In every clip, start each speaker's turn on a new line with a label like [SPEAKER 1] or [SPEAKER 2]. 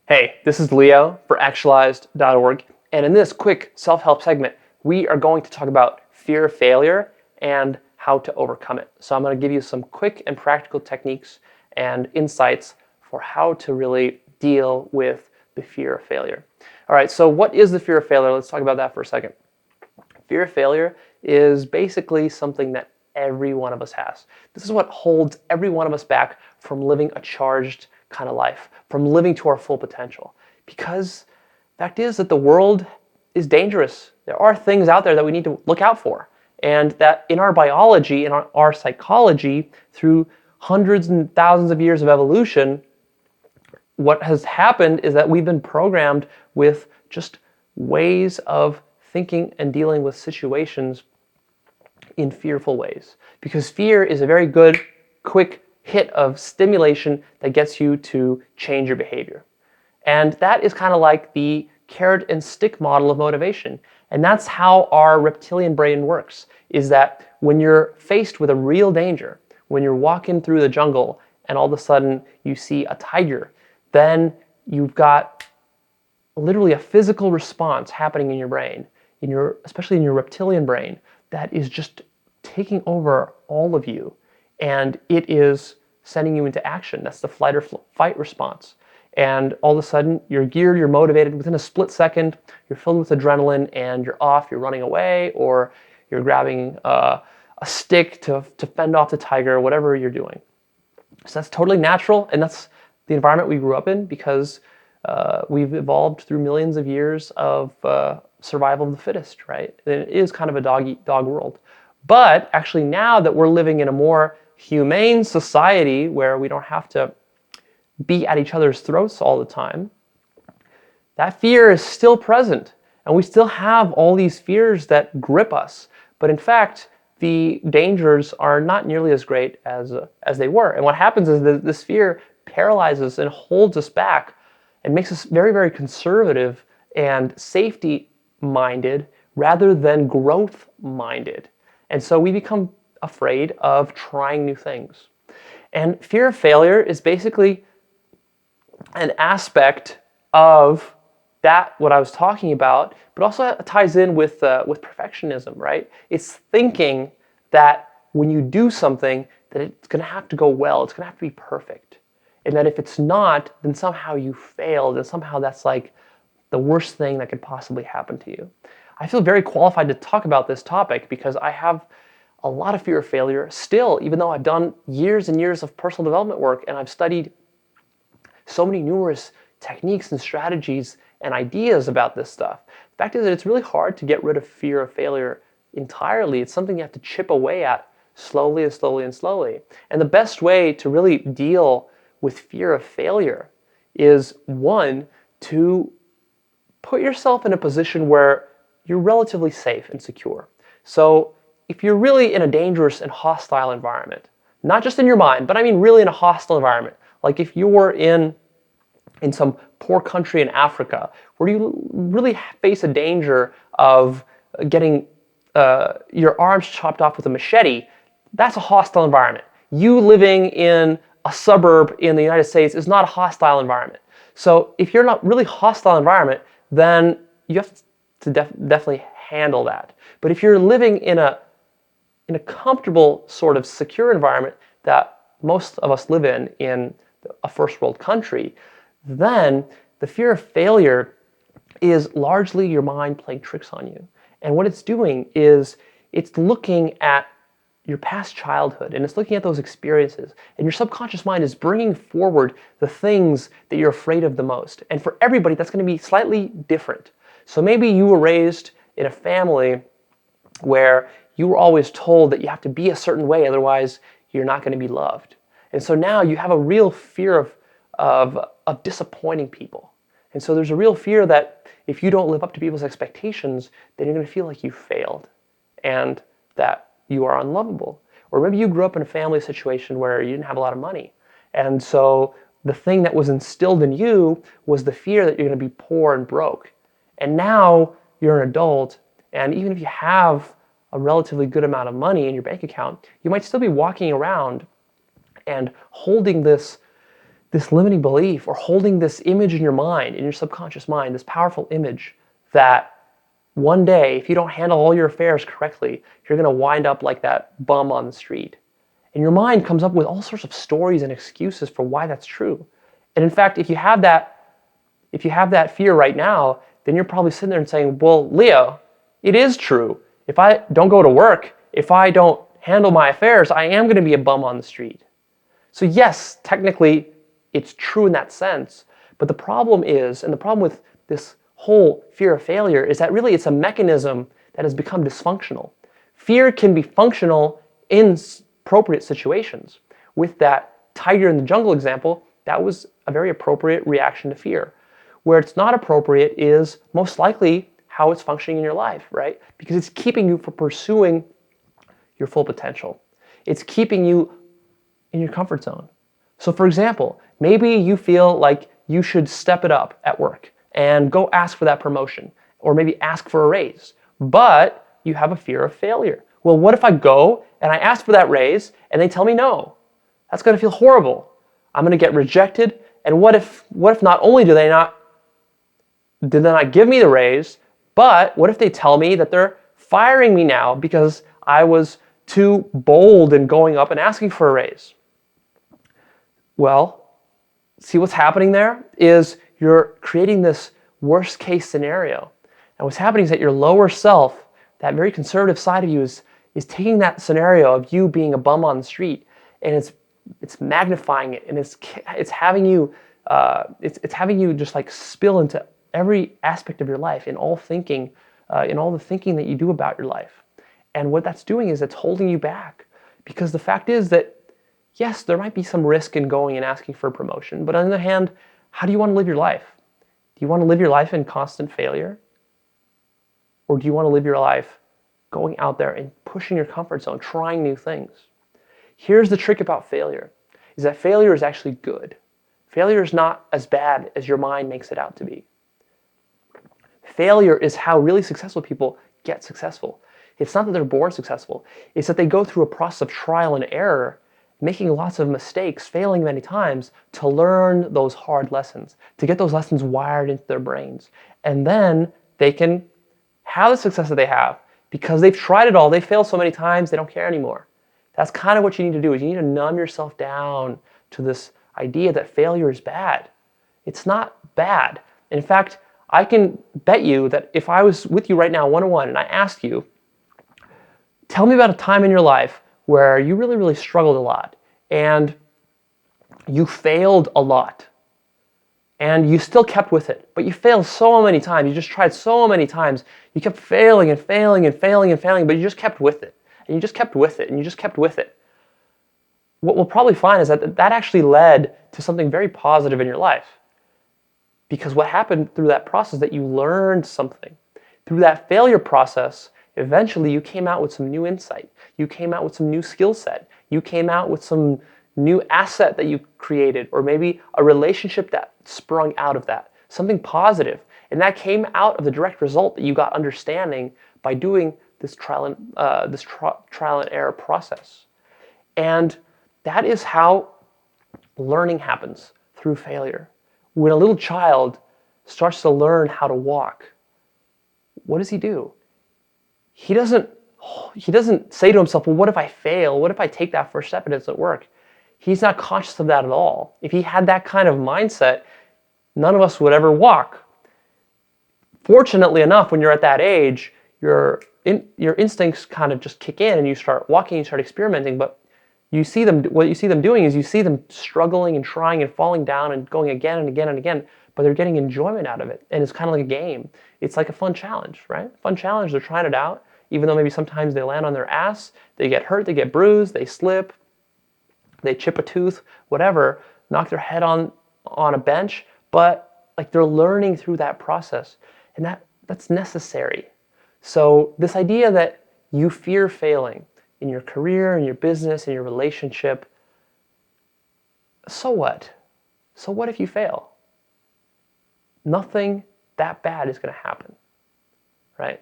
[SPEAKER 1] Hey, this is Leo for Actualized.org, and in this quick self-help segment, we are going to talk about fear of failure and how to overcome it. So I'm going to give you some quick and practical techniques and insights for how to really deal with the fear of failure. All right, so what is the fear of failure? Let's talk about that for a second. Fear of failure is basically something that every one of us has. This is what holds every one of us back from living a charged kind of life, from living to our full potential. Because the fact is that the world is dangerous. There are things out there that we need to look out for. And that in our biology, in our psychology, through hundreds and thousands of years of evolution, what has happened is that we've been programmed with just ways of thinking and dealing with situations in fearful ways. Because fear is a very good, quick hit of stimulation that gets you to change your behavior. And that is kind of like the carrot and stick model of motivation. And that's how our reptilian brain works, is that when you're faced with a real danger, when you're walking through the jungle and all of a sudden you see a tiger, then you've got literally a physical response happening in your brain, especially in your reptilian brain, that is just taking over all of you, and it is sending you into action. That's the flight or fight response. And all of a sudden, you're geared, you're motivated. Within a split second, you're filled with adrenaline, and you're off, you're running away, or you're grabbing a stick to fend off the tiger, whatever you're doing. So that's totally natural, and that's the environment we grew up in, because we've evolved through millions of years of survival of the fittest, right? And it is kind of a dog-eat-dog world. But actually now that we're living in a more humane society where we don't have to be at each other's throats all the time, that fear is still present. And we still have all these fears that grip us. But in fact, the dangers are not nearly as great as they were. And what happens is that this fear paralyzes and holds us back and makes us very, very conservative and safety-minded rather than growth-minded. And so we become afraid of trying new things. And fear of failure is basically an aspect of that, what I was talking about, but also ties in with perfectionism, right? It's thinking that when you do something, that it's going to have to go well, it's going to have to be perfect. And that if it's not, then somehow you failed, and somehow that's like the worst thing that could possibly happen to you. I feel very qualified to talk about this topic because I have a lot of fear of failure still, even though I've done years and years of personal development work and I've studied so many numerous techniques and strategies and ideas about this stuff. The fact is that it's really hard to get rid of fear of failure entirely. It's something you have to chip away at slowly and slowly and slowly. And the best way to really deal with fear of failure is, one, to put yourself in a position where you're relatively safe and secure. So if you're really in a dangerous and hostile environment, not just in your mind, but I mean really in a hostile environment, like if you were in some poor country in Africa where you really face a danger of getting your arms chopped off with a machete, that's a hostile environment. You living in a suburb in the United States is not a hostile environment. So if you're not really hostile environment, then you have to definitely handle that. But if you're living in a comfortable sort of secure environment that most of us live in a first world country, then the fear of failure is largely your mind playing tricks on you. And what it's doing is it's looking at your past childhood, and it's looking at those experiences, and your subconscious mind is bringing forward the things that you're afraid of the most. And for everybody, that's going to be slightly different. So maybe you were raised in a family where you were always told that you have to be a certain way, otherwise you're not going to be loved. And so now you have a real fear of disappointing people. And so there's a real fear that if you don't live up to people's expectations, then you're going to feel like you failed and that you are unlovable. Or maybe you grew up in a family situation where you didn't have a lot of money. And so the thing that was instilled in you was the fear that you're going to be poor and broke. And now you're an adult, and even if you have a relatively good amount of money in your bank account, you might still be walking around and holding this this limiting belief or holding this image in your mind, in your subconscious mind, this powerful image that one day, if you don't handle all your affairs correctly, you're going to wind up like that bum on the street. And your mind comes up with all sorts of stories and excuses for why that's true. And in fact, if you have that fear right now, then you're probably sitting there and saying, well, Leo, it is true. If I don't go to work, if I don't handle my affairs, I am going to be a bum on the street. So yes, technically, it's true in that sense. But the problem is, and the problem with this whole fear of failure is that really it's a mechanism that has become dysfunctional. Fear can be functional in appropriate situations. With that tiger in the jungle example, that was a very appropriate reaction to fear. Where it's not appropriate is most likely how it's functioning in your life, right? Because it's keeping you from pursuing your full potential. It's keeping you in your comfort zone. So for example, maybe you feel like you should step it up at work and go ask for that promotion, or maybe ask for a raise, but you have a fear of failure. Well, what if I go and I ask for that raise and they tell me no? That's going to feel horrible. I'm going to get rejected. And what if not only did they not give me the raise, but what if they tell me that they're firing me now because I was too bold in going up and asking for a raise? Well, see what's happening there is you're creating this worst case scenario. And what's happening is that your lower self, that very conservative side of you, is taking that scenario of you being a bum on the street, and it's magnifying it, and it's having you just like spill into every aspect of your life, in all the thinking that you do about your life. And what that's doing is it's holding you back, because the fact is that yes, there might be some risk in going and asking for a promotion, but on the other hand, how do you want to live your life? Do you want to live your life in constant failure? Or do you want to live your life going out there and pushing your comfort zone, trying new things? Here's the trick about failure, is that failure is actually good. Failure is not as bad as your mind makes it out to be. Failure is how really successful people get successful. It's not that they're born successful. It's that they go through a process of trial and error, making lots of mistakes, failing many times, to learn those hard lessons, to get those lessons wired into their brains. And then they can have the success that they have because they've tried it all. They failed so many times, they don't care anymore. That's kind of what you need to do, is you need to numb yourself down to this idea that failure is bad. It's not bad. In fact, I can bet you that if I was with you right now one-on-one and I asked you, tell me about a time in your life where you really, really struggled a lot and you failed a lot and you still kept with it, but you failed so many times, you just tried so many times, you kept failing and failing and failing and failing, but you just kept with it, and you just kept with it, and you just kept with it. What we'll probably find is that actually led to something very positive in your life. Because what happened through that process is that you learned something. Through that failure process, eventually you came out with some new insight. You came out with some new skill set. You came out with some new asset that you created, or maybe a relationship that sprung out of that, something positive. And that came out of the direct result that you got understanding by doing this trial and error process. And that is how learning happens, through failure. When a little child starts to learn how to walk, what does he do? He doesn't say to himself, well, what if I fail? What if I take that first step and it doesn't work? He's not conscious of that at all. If he had that kind of mindset, none of us would ever walk. Fortunately enough, when you're at that age, your instincts kind of just kick in and you start walking, you start experimenting, but what you see them doing is you see them struggling and trying and falling down and going again and again and again, but they're getting enjoyment out of it. And it's kind of like a game. It's like a fun challenge, right? Fun challenge, they're trying it out, even though maybe sometimes they land on their ass, they get hurt, they get bruised, they slip, they chip a tooth, whatever, knock their head on a bench, but like they're learning through that process. And that's necessary. So this idea that you fear failing in your career, in your business, in your relationship, so what? So what if you fail? Nothing that bad is going to happen, right?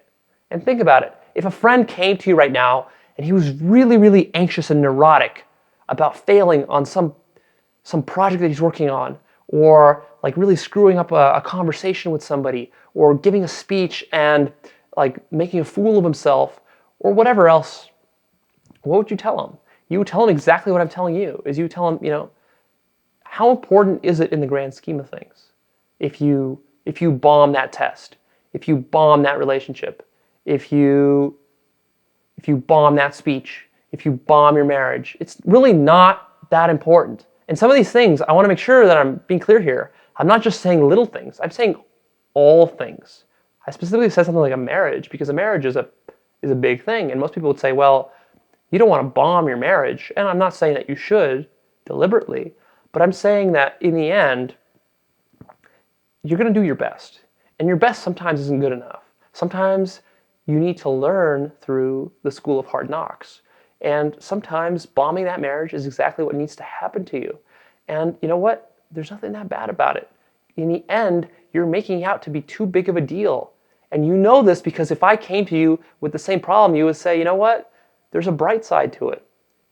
[SPEAKER 1] And think about it. If a friend came to you right now and he was really, really anxious and neurotic about failing on some some project that he's working on, or like really screwing up a conversation with somebody, or giving a speech and like making a fool of himself, or whatever else, what would you tell him? You would tell him exactly what I'm telling you. Is you tell him, how important is it in the grand scheme of things if you bomb that test, if you bomb that relationship, if you bomb that speech, if you bomb your marriage? It's really not that important. And some of these things, I want to make sure that I'm being clear here. I'm not just saying little things. I'm saying all things. I specifically said something like a marriage because a marriage is a big thing. And most people would say, well, you don't want to bomb your marriage. And I'm not saying that you should deliberately, but I'm saying that in the end, you're going to do your best. And your best sometimes isn't good enough. Sometimes you need to learn through the school of hard knocks. And sometimes bombing that marriage is exactly what needs to happen to you. And you know what? There's nothing that bad about it. In the end, you're making out to be too big of a deal. And you know this because if I came to you with the same problem, you would say, you know what? There's a bright side to it.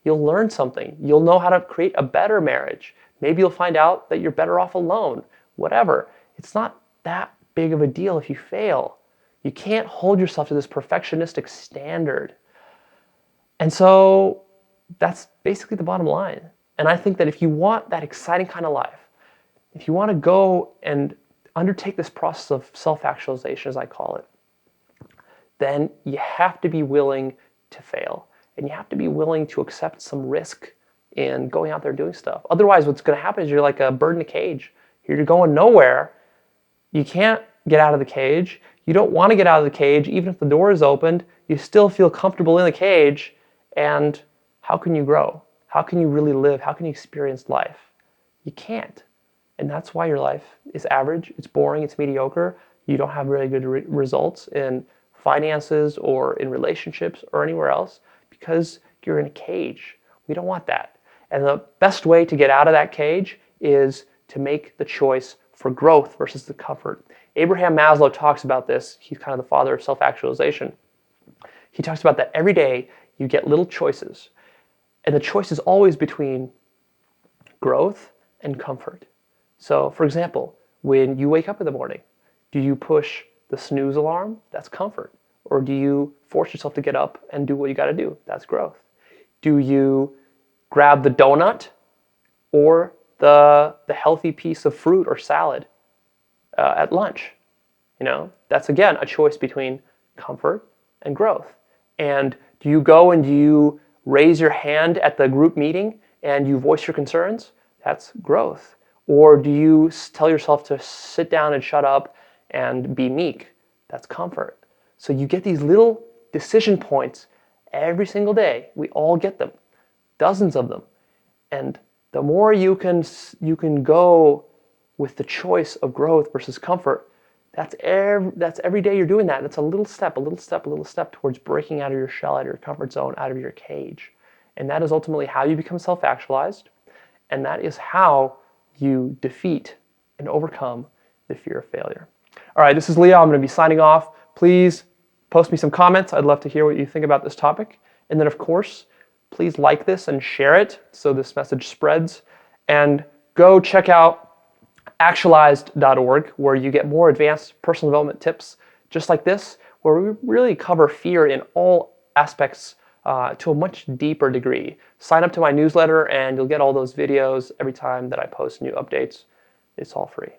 [SPEAKER 1] You'll learn something. You'll know how to create a better marriage. Maybe you'll find out that you're better off alone. Whatever. It's not that big of a deal if you fail. You can't hold yourself to this perfectionistic standard. And so that's basically the bottom line. And I think that if you want that exciting kind of life, if you want to go and undertake this process of self-actualization, as I call it, then you have to be willing to fail. And you have to be willing to accept some risk in going out there doing stuff. Otherwise, what's going to happen is you're like a bird in a cage. You're going nowhere. You can't get out of the cage. You don't want to get out of the cage. Even if the door is opened, you still feel comfortable in the cage. And how can you grow? How can you really live? How can you experience life? You can't. And that's why your life is average, it's boring, it's mediocre. You don't have really good results in finances or in relationships or anywhere else because you're in a cage. We don't want that. And the best way to get out of that cage is to make the choice for growth versus the comfort. Abraham Maslow talks about this. He's kind of the father of self-actualization. He talks about that every day you get little choices. And the choice is always between growth and comfort. So, for example, when you wake up in the morning, do you push the snooze alarm? That's comfort. Or do you force yourself to get up and do what you got to do? That's growth. Do you grab the donut or the healthy piece of fruit or salad at lunch? That's again a choice between comfort and growth. And do you go and do you raise your hand at the group meeting and you voice your concerns? That's growth. Or do you tell yourself to sit down and shut up and be meek? That's comfort. So you get these little decision points every single day. We all get them, dozens of them. And the more you can go with the choice of growth versus comfort, that's every day you're doing that. And it's a little step towards breaking out of your shell, out of your comfort zone, out of your cage. And that is ultimately how you become self-actualized. And that is how you defeat and overcome the fear of failure. All right, this is Leo. I'm going to be signing off. Please post me some comments. I'd love to hear what you think about this topic. And then, of course, please like this and share it so this message spreads. And go check out Actualized.org, where you get more advanced personal development tips just like this, where we really cover fear in all aspects to a much deeper degree. Sign up to my newsletter and you'll get all those videos every time that I post new updates. It's all free.